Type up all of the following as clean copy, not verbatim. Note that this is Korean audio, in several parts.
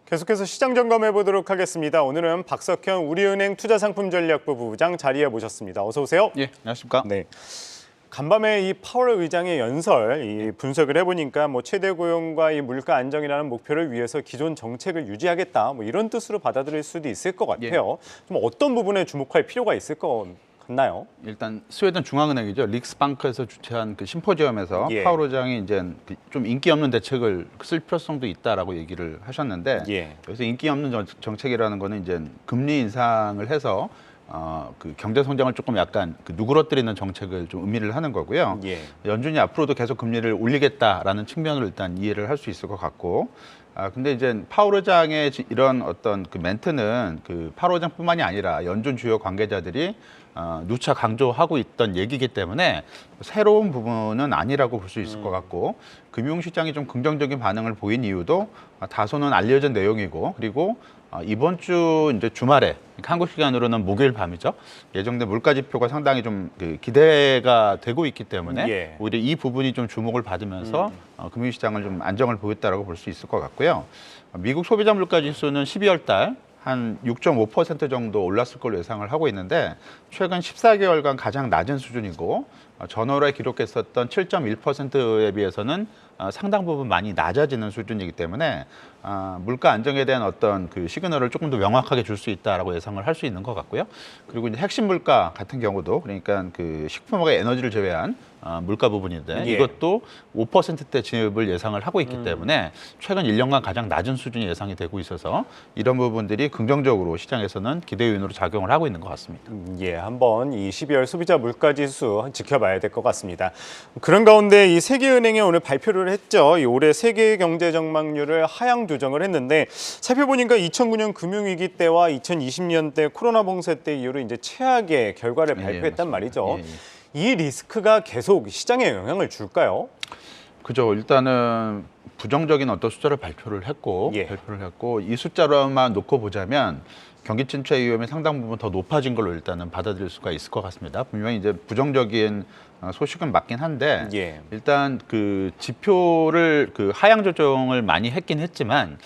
계속해서 시장 점검해 보도록 하겠습니다. 오늘은 박석현 우리은행 투자상품전략부 부부장 자리에 모셨습니다. 어서 오세요. 예, 안녕하십니까? 네. 간밤에 이 파월 의장의 연설 이 분석을 해보니까 최대 고용과 이 물가 안정이라는 목표를 위해서 기존 정책을 유지하겠다 이런 뜻으로 받아들일 수도 있을 것 같아요. 좀 어떤 부분에 주목할 필요가 있을 것 같나요? 일단 스웨덴 중앙은행이죠. 릭스방크에서 주최한 그 심포지엄에서 파월 의장이 이제 좀 인기 없는 대책을 쓸 필요성도 있다라고 얘기를 하셨는데 여기서 인기 없는 정책이라는 거는 이제 금리 인상을 해서 그 경제 성장을 조금 약간 누그러뜨리는 정책을 좀 의미를 하는 거고요. 연준이 앞으로도 계속 금리를 올리겠다라는 측면을 일단 이해를 할 수 있을 것 같고. 근데 이제 파월 의장의 이런 어떤 그 멘트는 그 파월 의장뿐만이 아니라 연준 주요 관계자들이 누차 강조하고 있던 얘기이기 때문에 새로운 부분은 아니라고 볼 수 있을 것 같고, 금융시장이 좀 긍정적인 반응을 보인 이유도 다소는 알려진 내용이고, 그리고 이번 주 이제 주말에 한국 시간으로는 목요일 밤이죠. 예정된 물가 지표가 상당히 좀 기대가 되고 있기 때문에 오히려 이 부분이 좀 주목을 받으면서 금융시장을 좀 안정을 보였다라고 볼 수 있을 것 같고요. 미국 소비자 물가 지수는 12월 달 한 6.5% 정도 올랐을 걸로 예상을 하고 있는데 최근 14개월간 가장 낮은 수준이고 전월에 기록했었던 7.1%에 비해서는 상당 부분 많이 낮아지는 수준이기 때문에 물가 안정에 대한 어떤 그 시그널을 조금 더 명확하게 줄 수 있다라고 예상을 할 수 있는 것 같고요. 그리고 이제 핵심 물가 같은 경우도 그러니까 그 식품과 에너지를 제외한 물가 부분인데 이것도 5%대 진입을 예상을 하고 있기 때문에 최근 1년간 가장 낮은 수준이 예상이 되고 있어서 이런 부분들이 긍정적으로 시장에서는 기대 요인으로 작용을 하고 있는 것 같습니다. 한번 이 12월 소비자 물가 지수 지켜봐야 될 것 같습니다. 그런 가운데 이 세계은행이 오늘 발표를 했죠. 이 올해 세계 경제 전망률을 하향 조정을 했는데 살펴보니까 2009년 금융위기 때와 2020년 때 코로나 봉쇄 때 이후로 이제 최악의 결과를 발표했단 말이죠. 이 리스크가 계속 시장에 영향을 줄까요? 그죠. 일단은 부정적인 어떤 숫자를 발표를 했고 이 숫자로만 놓고 보자면 경기 침체 위험이 상당 부분 더 높아진 걸로 일단은 받아들일 수가 있을 것 같습니다. 분명히 이제 부정적인 소식은 맞긴 한데 일단 그 지표를 하향 조정을 많이 했긴 했지만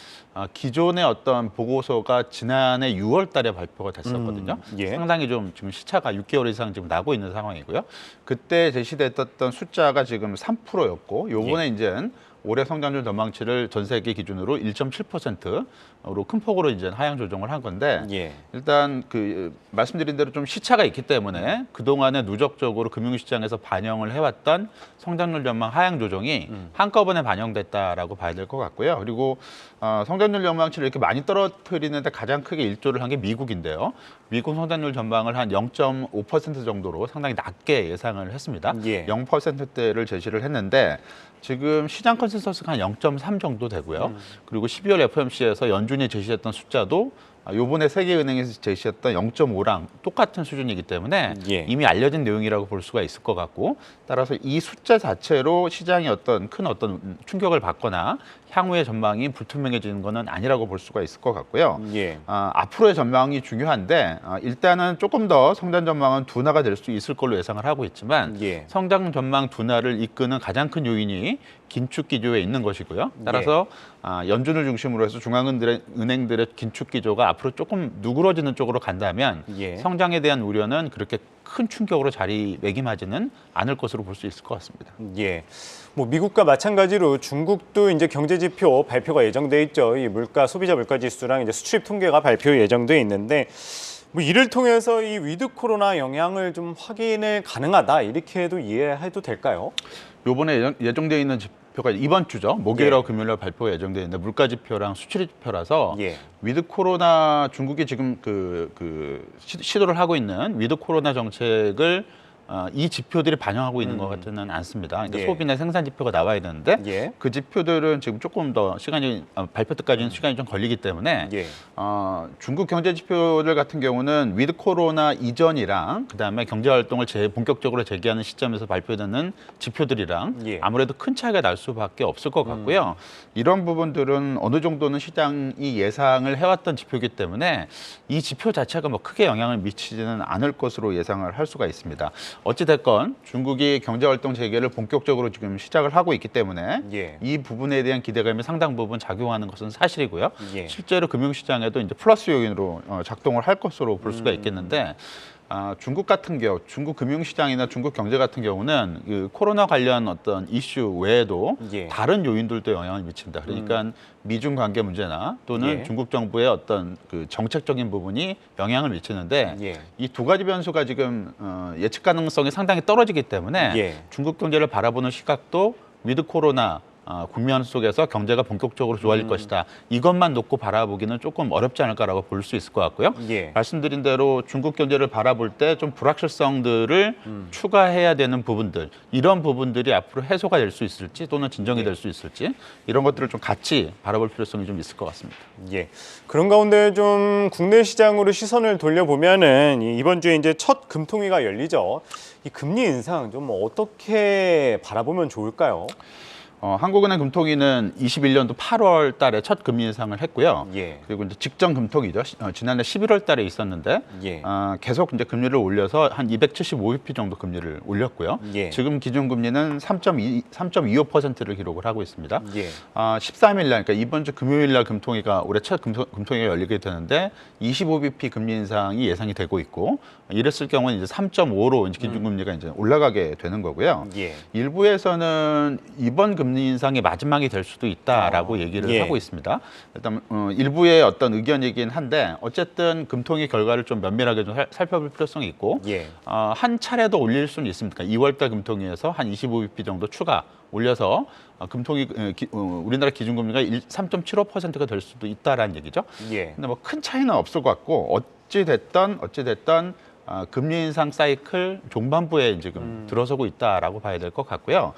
기존의 어떤 보고서가 지난해 6월 달에 발표가 됐었거든요. 상당히 좀 지금 시차가 6개월 이상 지금 나고 있는 상황이고요. 그때 제시됐던 숫자가 지금 3%였고 요번에 이제 올해 성장률 전망치를 전 세계 기준으로 1.7%로 큰 폭으로 이제 하향 조정을 한 건데 일단 그 말씀드린 대로 좀 시차가 있기 때문에 그동안에 누적적으로 금융시장에서 반영을 해왔던 성장률 전망 하향 조정이 한꺼번에 반영됐다라고 봐야 될 것 같고요. 그리고 성장률 전망치를 이렇게 많이 떨어뜨리는데 가장 크게 일조를 한 게 미국인데요. 미국 성장률 전망을 한 0.5% 정도로 상당히 낮게 예상을 했습니다. 0%대를 제시를 했는데 지금 시장 컨센서스가 한 0.3 정도 되고요. 그리고 12월 FOMC에서 연준이 제시했던 숫자도 요번에 세계은행에서 제시했던 0.5랑 똑같은 수준이기 때문에 이미 알려진 내용이라고 볼 수가 있을 것 같고, 따라서 이 숫자 자체로 시장이 어떤 충격을 받거나 향후의 전망이 불투명해지는 것은 아니라고 볼 수가 있을 것 같고요. 앞으로의 전망이 중요한데 일단은 조금 더 성장 전망은 둔화가 될 수 있을 걸로 예상을 하고 있지만 성장 전망 둔화를 이끄는 가장 큰 요인이 긴축 기조에 있는 것이고요. 따라서 연준을 중심으로 해서 중앙은행들의 긴축 기조가 앞으로 조금 누그러지는 쪽으로 간다면 성장에 대한 우려는 그렇게 큰 충격으로 자리매김하지는 않을 것으로 볼 수 있을 것 같습니다. 미국과 마찬가지로 중국도 이제 경제 지표 발표가 예정돼 있죠. 이 소비자 물가 지수랑 이제 수출입 통계가 발표 예정돼 있는데 이를 통해서 이 위드 코로나 영향을 좀 확인을 가능하다 이렇게도 이해해도 될까요? 요번에 예정돼 있는 지표가 이번 주죠. 목요일하고 금요일날 발표가 예정돼 있는데 물가 지표랑 수출입 지표라서 위드 코로나 중국이 지금 시도를 하고 있는 위드 코로나 정책을 이 지표들이 반영하고 있는 것 같지는 않습니다. 그러니까 소비나 생산 지표가 나와야 되는데 그 지표들은 지금 조금 더 시간이 발표 때까지는 시간이 좀 걸리기 때문에 중국 경제 지표들 같은 경우는 위드 코로나 이전이랑 그다음에 경제 활동을 본격적으로 재개하는 시점에서 발표되는 지표들이랑 아무래도 큰 차이가 날 수밖에 없을 것 같고요. 이런 부분들은 어느 정도는 시장이 예상을 해왔던 지표이기 때문에 이 지표 자체가 크게 영향을 미치지는 않을 것으로 예상을 할 수가 있습니다. 어찌 됐건 중국이 경제 활동 재개를 본격적으로 지금 시작을 하고 있기 때문에 예. 이 부분에 대한 기대감이 상당 부분 작용하는 것은 사실이고요. 예. 실제로 금융시장에도 이제 플러스 요인으로 작동을 할 것으로 볼 수가 있겠는데. 중국 같은 경우, 중국 금융시장이나 중국 경제 같은 경우는 그 코로나 관련 어떤 이슈 외에도 예. 다른 요인들도 영향을 미친다. 그러니까 미중 관계 문제나 또는 예. 중국 정부의 어떤 그 정책적인 부분이 영향을 미치는데 예. 이 두 가지 변수가 지금 예측 가능성이 상당히 떨어지기 때문에 예. 중국 경제를 바라보는 시각도 위드 코로나 국면 속에서 경제가 본격적으로 좋아질 것이다. 이것만 놓고 바라보기는 조금 어렵지 않을까라고 볼 수 있을 것 같고요. 예. 말씀드린 대로 중국 경제를 바라볼 때 좀 불확실성들을 추가해야 되는 부분들, 이런 부분들이 앞으로 해소가 될 수 있을지 또는 진정이 될 수 있을지 이런 것들을 좀 같이 바라볼 필요성이 좀 있을 것 같습니다. 예. 그런 가운데 좀 국내 시장으로 시선을 돌려보면은 이번 주에 이제 첫 금통위가 열리죠. 이 금리 인상 좀 어떻게 바라보면 좋을까요? 한국은행 금통위는 21년도 8월 달에 첫 금리 인상을 했고요. 예. 그리고 이제 직전 금통위죠. 지난해 11월 달에 있었는데 예. 계속 이제 금리를 올려서 한 275bp 정도 금리를 올렸고요. 예. 지금 기준금리는 3.25%를 기록을 하고 있습니다. 예. 13일 날, 그러니까 이번 주 금요일 날 금통위가 올해 첫 금통위가 열리게 되는데 25bp 금리 인상이 예상이 되고 있고 이랬을 경우는 이제 3.5로 이제 기준금리가 이제 올라가게 되는 거고요. 예. 일부에서는 이번 금리 인상이 마지막이 될 수도 있다라고 얘기를 예. 하고 있습니다. 일단 일부의 어떤 의견이긴 한데 어쨌든 금통위 결과를 좀 면밀하게 좀 살펴볼 필요성이 있고 예. 한 차례 더 올릴 수는 있습니다. 그러니까 2월달 금통위에서 한 25bp 정도 추가 올려서 우리나라 기준금리가 3.75%가 될 수도 있다라는 얘기죠. 예. 근데 뭐 큰 차이는 없을 것 같고 어찌 됐던 금리 인상 사이클 종반부에 지금 들어서고 있다라고 봐야 될 것 같고요.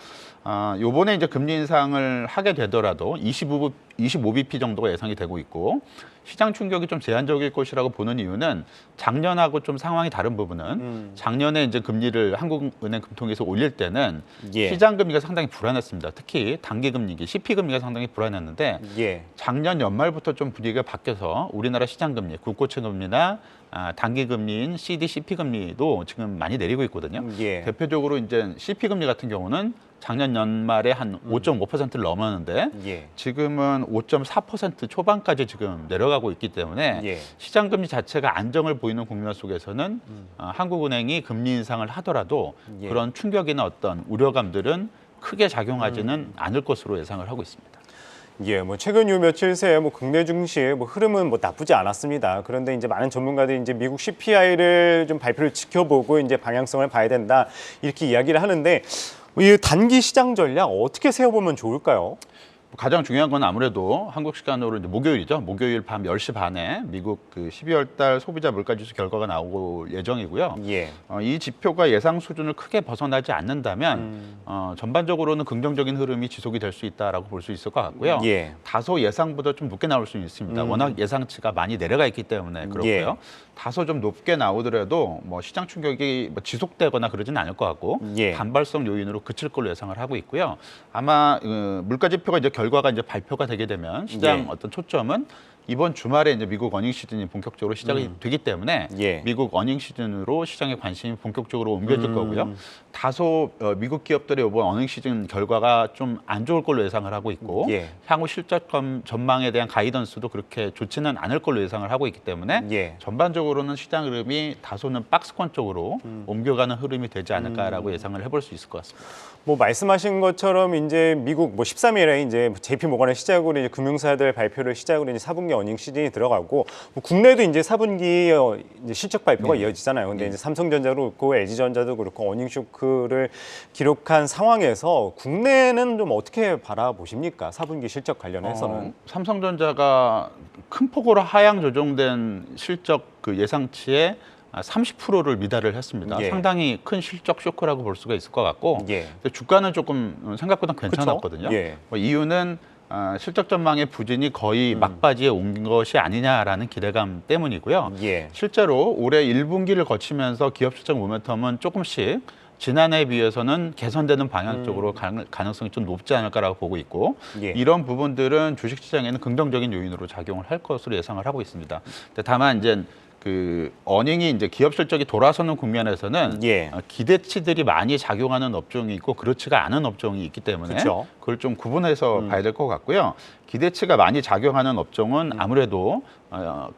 요번에 이제 금리 인상을 하게 되더라도 25bp 정도가 예상이 되고 있고 시장 충격이 좀 제한적일 것이라고 보는 이유는 작년하고 좀 상황이 다른 부분은 작년에 이제 금리를 한국은행 금통위에서 올릴 때는 예. 시장 금리가 상당히 불안했습니다. 특히 단기 금리기 CP 금리가 상당히 불안했는데 예. 작년 연말부터 좀 분위기가 바뀌어서 우리나라 시장 금리, 국고채 금리나 단기 금리인 CD, CP 금리도 지금 많이 내리고 있거든요. 예. 대표적으로 이제 CP 금리 같은 경우는 작년 연말에 한 5.5%를 넘었는데 예. 지금은 5.4% 초반까지 지금 내려가고 있기 때문에 예. 시장 금리 자체가 안정을 보이는 국면 속에서는 한국은행이 금리 인상을 하더라도 예. 그런 충격이나 어떤 우려감들은 크게 작용하지는 않을 것으로 예상을 하고 있습니다. 예, 뭐 최근 요 며칠 새 뭐 국내 증시 뭐 흐름은 뭐 나쁘지 않았습니다. 그런데 이제 많은 전문가들이 이제 미국 CPI를 좀 발표를 지켜보고 이제 방향성을 봐야 된다 이렇게 이야기를 하는데 이 단기 시장 전략 어떻게 세워보면 좋을까요? 가장 중요한 건 아무래도 한국 시간으로 이제 목요일이죠. 목요일 밤 10시 반에 미국 그 12월 달 소비자 물가지수 결과가 나올 예정이고요. 예. 이 지표가 예상 수준을 크게 벗어나지 않는다면 전반적으로는 긍정적인 흐름이 지속이 될 수 있다라고 볼 수 있을 것 같고요. 예. 다소 예상보다 좀 높게 나올 수는 있습니다. 워낙 예상치가 많이 내려가 있기 때문에 그렇고요. 예. 다소 좀 높게 나오더라도 뭐 시장 충격이 뭐 지속되거나 그러지는 않을 것 같고 예. 단발성 요인으로 그칠 걸로 예상을 하고 있고요. 아마 물가 지표가 이제 결과가 이제 발표가 되게 되면 시장 예. 어떤 초점은 이번 주말에 이제 미국 어닝 시즌이 본격적으로 시작이 되기 때문에 예. 미국 어닝 시즌으로 시장의 관심이 본격적으로 옮겨질 거고요. 다소 미국 기업들의 이번 어닝 시즌 결과가 좀 안 좋을 걸로 예상을 하고 있고 예. 향후 실적 전망에 대한 가이던스도 그렇게 좋지는 않을 걸로 예상을 하고 있기 때문에 예. 전반적으로는 시장 흐름이 다소는 박스권 쪽으로 옮겨가는 흐름이 되지 않을까라고 예상을 해볼 수 있을 것 같습니다. 뭐 말씀하신 것처럼 이제 미국 뭐 13일에 이제 JP 모건을 시작으로 이제 금융사들 발표를 시작으로 이제 4분기 어닝 시즌이 들어가고 뭐 국내도 이제 4분기 이제 실적 발표가 이어지잖아요. 근데 이제 삼성전자도 그렇고 LG전자도 그렇고 어닝 쇼크를 기록한 상황에서 국내는 좀 어떻게 바라보십니까? 4분기 실적 관련해서는. 삼성전자가 큰 폭으로 하향 조정된 실적 그 예상치에 30%를 미달을 했습니다. 예. 상당히 큰 실적 쇼크라고 볼 수가 있을 것 같고 예. 근데 주가는 조금 생각보다 괜찮았거든요. 예. 뭐 이유는 실적 전망의 부진이 거의 막바지에 온 것이 아니냐라는 기대감 때문이고요. 예. 실제로 올해 1분기를 거치면서 기업 실적 모멘텀은 조금씩 지난해에 비해서는 개선되는 방향 쪽으로 가능성이 좀 높지 않을까라고 보고 있고 예. 이런 부분들은 주식시장에는 긍정적인 요인으로 작용을 할 것으로 예상을 하고 있습니다. 근데 다만 이제 그 어닝이 이제 기업 실적이 돌아서는 국면에서는 예. 기대치들이 많이 작용하는 업종이 있고 그렇지가 않은 업종이 있기 때문에 그쵸. 그걸 좀 구분해서 봐야 될 것 같고요. 기대치가 많이 작용하는 업종은 아무래도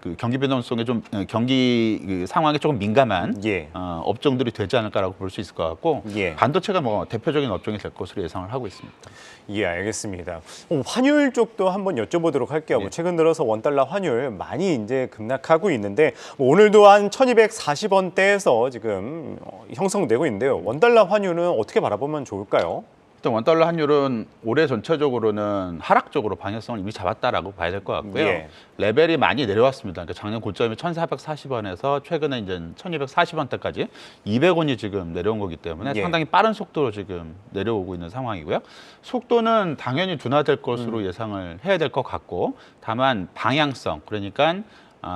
그 경기 변동성에 좀 경기 그 상황에 조금 민감한 예. 업종들이 되지 않을까라고 볼 수 있을 것 같고 예. 반도체가 뭐 대표적인 업종이 될 것으로 예상을 하고 있습니다. 예, 알겠습니다. 환율 쪽도 한번 여쭤보도록 할게요. 예. 최근 들어서 원달러 환율 많이 이제 급락하고 있는데 오늘도 한 1,240원대에서 지금 형성되고 있는데요. 원달러 환율은 어떻게 바라보면 좋을까요? 일단 원달러 환율은 올해 전체적으로는 하락적으로 방향성을 이미 잡았다라고 봐야 될 것 같고요. 예. 레벨이 많이 내려왔습니다. 그러니까 작년 고점이 1,440원에서 최근에 이제 1,240원대까지 200원이 지금 내려온 거기 때문에 예. 상당히 빠른 속도로 지금 내려오고 있는 상황이고요. 속도는 당연히 둔화될 것으로 예상을 해야 될 것 같고 다만 방향성, 그러니까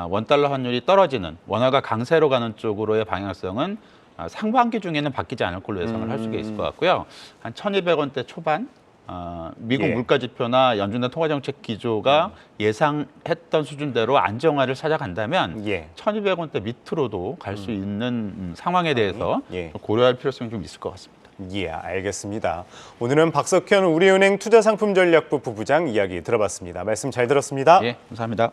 원달러 환율이 떨어지는 원화가 강세로 가는 쪽으로의 방향성은 상반기 중에는 바뀌지 않을 걸로 예상을 할 수가 있을 것 같고요. 한 1,200원대 초반 미국 예. 물가지표나 연준의 통화정책 기조가 예상했던 수준대로 안정화를 찾아간다면 예. 1,200원대 밑으로도 갈 수 있는 상황에 대해서 예. 고려할 필요성이 좀 있을 것 같습니다. 예, 알겠습니다. 오늘은 박석현 우리은행 투자상품전략부 부부장 이야기 들어봤습니다. 말씀 잘 들었습니다. 예, 감사합니다.